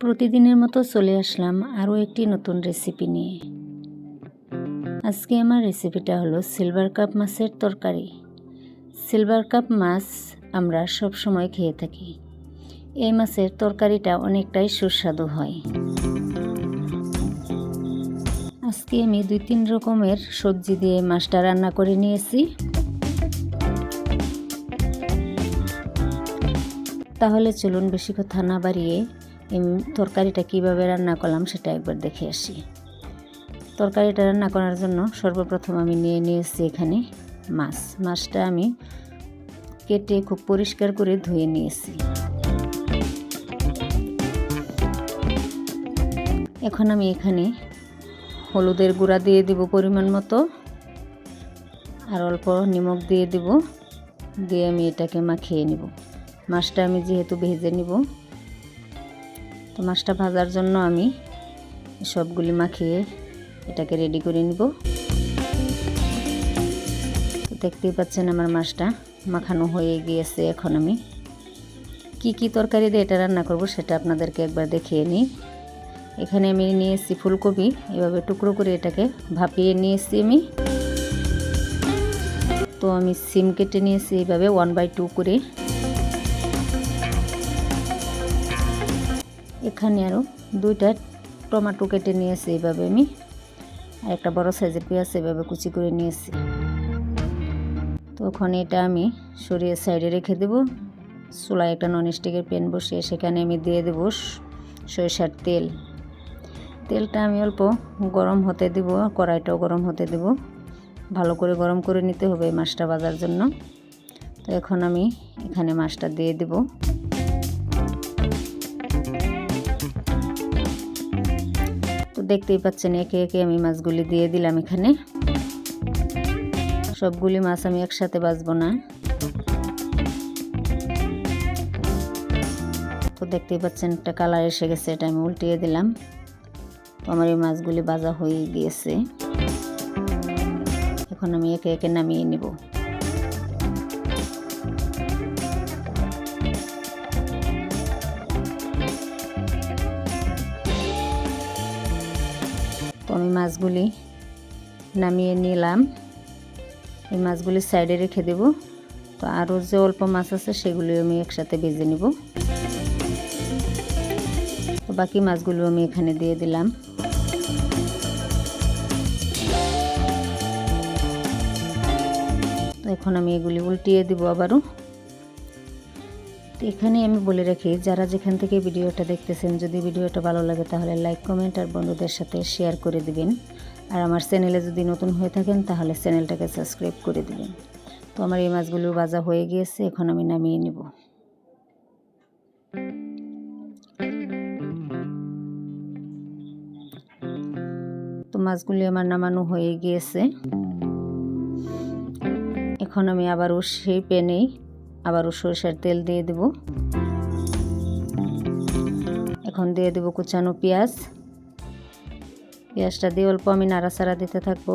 প্রতিদিনের মতো চলে আসলাম আরও একটি নতুন রেসিপি নিয়ে। আজকে আমার রেসিপিটা হলো সিলভার কাপ মাছের তরকারি। সিলভার কাপ মাছ আমরা সব সময় খেয়ে থাকি। এই মাছের তরকারিটা অনেকটাই সুস্বাদু হয়। আজকে আমি 2-3 রকমের সবজি দিয়ে মাছটা রান্না করে নিয়েছি। তাহলে চলুন বেশি কথা না বাড়িয়ে তরকারিটা কিভাবে রান্না করলাম সেটা একবার দেখে আসি। তরকারিটা রান্না করার জন্য সর্বপ্রথম আমি নিয়েছি এখানে মাছটা আমি কেটে খুব পরিষ্কার করে ধুয়ে নিয়েছি। এখন আমি এখানে হলুদের গুঁড়া দিয়ে দিব পরিমাণ মতো, আর অল্প নিমখ দিয়ে দিব, দিয়ে আমি এটাকে মাখিয়ে নিব। মাছটা আমি যেহেতু ভেজে নিব, তো মাছটা ভাজার জন্য আমি সবগুলি মাখিয়ে এটাকে রেডি করে নিব। তো দেখতেই পাচ্ছেন আমার মাছটা মাখানো হয়ে গিয়েছে। এখন আমি কি তরকারি দিয়ে এটা রান্না করব সেটা আপনাদেরকে একবার দেখিয়ে নিই। এখানে আমি নিয়েছি ফুলকপি, এভাবে টুকরো করে এটাকে ভাপিয়ে নিয়েছি আমি। তো আমি সিম কেটে নিয়েছি এইভাবে 1/2 করে। এখানে আরও 2টা টমেটো কেটে নিয়েছি এইভাবে আমি, আর একটা বড় সাইজের পেঁয়াজ এভাবে কুচি করে নিয়েছি। তখন এটা আমি সরিয়ে সাইডে রেখে দেব। চুলায় একটা ননস্টিকের প্যান বসিয়ে সেখানে আমি দিয়ে দেব সরিষার তেল। তেলটা আমি অল্প গরম হতে দেব, কড়াইটাও গরম হতে দেব। ভালো করে গরম করে নিতে হবে মাছটা ভাজার জন্য। তো এখন আমি এখানে মাছটা দিয়ে দেব। তো দেখতেই পাচ্ছেন একে একে আমি মাছগুলি দিয়ে দিলাম এখানে। সবগুলি মাছ আমি একসাথে ভাজবো না। তো দেখতেই পাচ্ছেন একটা কালার এসে গেছে, এটা আমি উল্টিয়ে দিলাম। তো আমার এই মাছগুলি ভাজা হয়ে গিয়েছে। এখন আমি একে একে নামিয়ে নেব। তো আমি মাছগুলি নামিয়ে নিলাম। এই মাছগুলি সাইডে রেখে দেব। তো আরও যে অল্প মাছ আছে সেগুলি আমি একসাথে ভেজে নেব। তো বাকি মাছগুলো আমি এখানে দিয়ে দিলাম। তো এখন আমি এগুলি উল্টিয়ে দিব আবারও। তো এখানে আমি বলে রাখি, যারা যেখান থেকে ভিডিওটা দেখতেছেন, যদি ভিডিওটা ভালো লাগে তাহলে লাইক, কমেন্ট আর বন্ধুদের সাথে শেয়ার করে দিবেন। আর আমার চ্যানেলে যদি নতুন হয়ে থাকেন তাহলে চ্যানেলটাকে সাবস্ক্রাইব করে দিবেন। তো আমার এই মাছগুলো ভাজা হয়ে গিয়েছে, এখন আমি নামিয়ে নেব। তো মাছগুলি আমার নামানো হয়ে গিয়েছে। এখন আমি আবারও সেই প্যানেই আবারও সরিষার তেল দিয়ে দেব। এখন দিয়ে দেব কুচানো পেঁয়াজটা দিয়ে অল্প আমি নাড়াচাড়া দিতে থাকবো।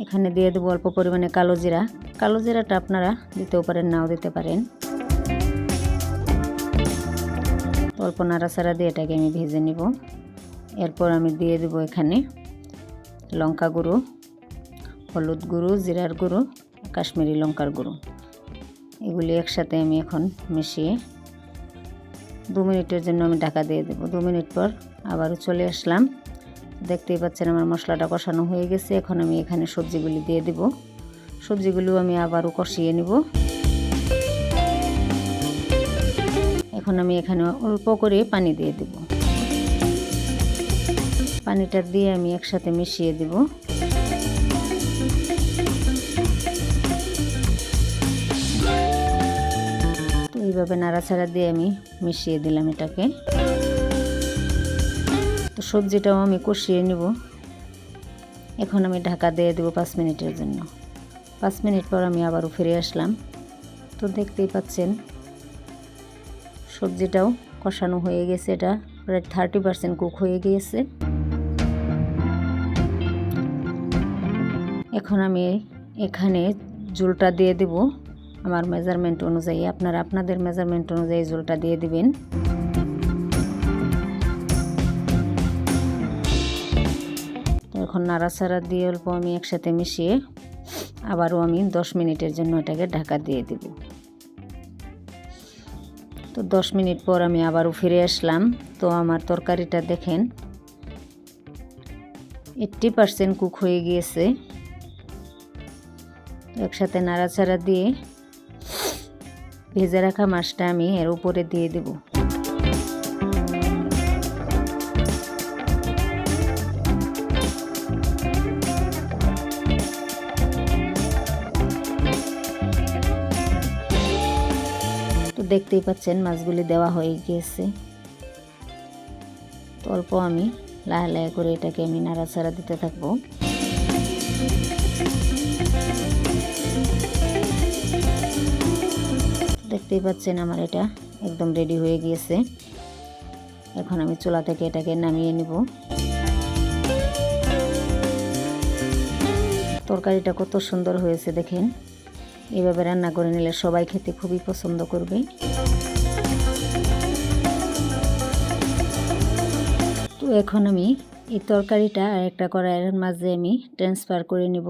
এখানে দিয়ে দেবো অল্প পরিমাণে কালো জিরাটা আপনারা দিতেও পারেন, নাও দিতে পারেন। অল্প নাড়াচাড়া দিয়ে এটাকে আমি ভেজে নিব। এরপর আমি দিয়ে দেব এখানে লঙ্কা গুঁড়ো, হলুদ গুঁড়ো, জিরার গুঁড়ো, কাশ্মীরি লঙ্কার গুঁড়ো। এগুলি একসাথে আমি এখন মিশিয়ে 2 মিনিটের জন্য আমি ঢাকা দিয়ে দেব। 2 মিনিট পর আবারও চলে আসলাম। দেখতেই পাচ্ছেন আমার মশলাটা কষানো হয়ে গেছে। এখন আমি এখানে সবজিগুলি দিয়ে দেব। সবজিগুলো আমি আবারও কষিয়ে নিব। এখন আমি এখানে অল্প করে পানি দিয়ে দেব। পানিটা দিয়ে আমি একসাথে মিশিয়ে দেব। তো এইভাবে নাড়াচাড়া দিয়ে আমি মিশিয়ে দিলাম এটাকে। তো সবজিটাও আমি কষিয়ে নেব। এখন আমি ঢাকা দিয়ে দেব 5 মিনিটের জন্য। 5 মিনিট পর আমি আবারও ফিরে আসলাম। তো দেখতেই পাচ্ছেন সবজিটাও কষানো হয়ে গেছে, এটা প্রায় 30% কুক হয়ে গিয়েছে। এখন আমি এখানে ঝোলটা দিয়ে দেব আমার মেজারমেন্ট অনুযায়ী, আপনারা আপনাদের মেজারমেন্ট অনুযায়ী ঝোলটা দিয়ে দিবেন। তো এখন নাড়াচাড়া দিয়ে অল্প আমি একসাথে মিশিয়ে আবারও আমি 10 মিনিটের জন্য এটাকে ঢাকা দিয়ে দেব। তো 10 মিনিট পর আমি আবারও ফিরে আসলাম। তো আমার তরকারিটা দেখেন 80% কুক হয়ে গিয়েছে। তো একসাথে নাড়াচাড়া দিয়ে ভেজে রাখা মাছটা আমি এর উপরে দিয়ে দেব। তো দেখতেই পাচ্ছেন মাছগুলি দেওয়া হয়ে গিয়েছে। তো অল্প আমি লাহে করে এটাকে আমি নাড়াচাড়া দিতে থাকবো। দেখতেই পাচ্ছেন আমার এটা একদম রেডি হয়ে গিয়েছে। এখন আমি চুলা থেকে এটাকে নামিয়ে নিব। তরকারিটা কত সুন্দর হয়েছে দেখেন। এইভাবে রান্না করে নিলে সবাই খেতে খুবই পছন্দ করবে। তো এখন আমি এই তরকারিটা আর একটা কড়াইয়ের মাঝে আমি ট্রান্সফার করে নেব।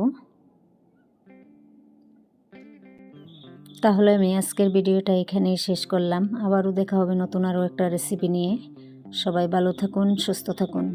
তাহলে আমি আজকের ভিডিওটা এখানেই শেষ করলাম। আবারও দেখা হবে নতুন আরও একটা রেসিপি নিয়ে। সবাই ভালো থাকুন, সুস্থ থাকুন।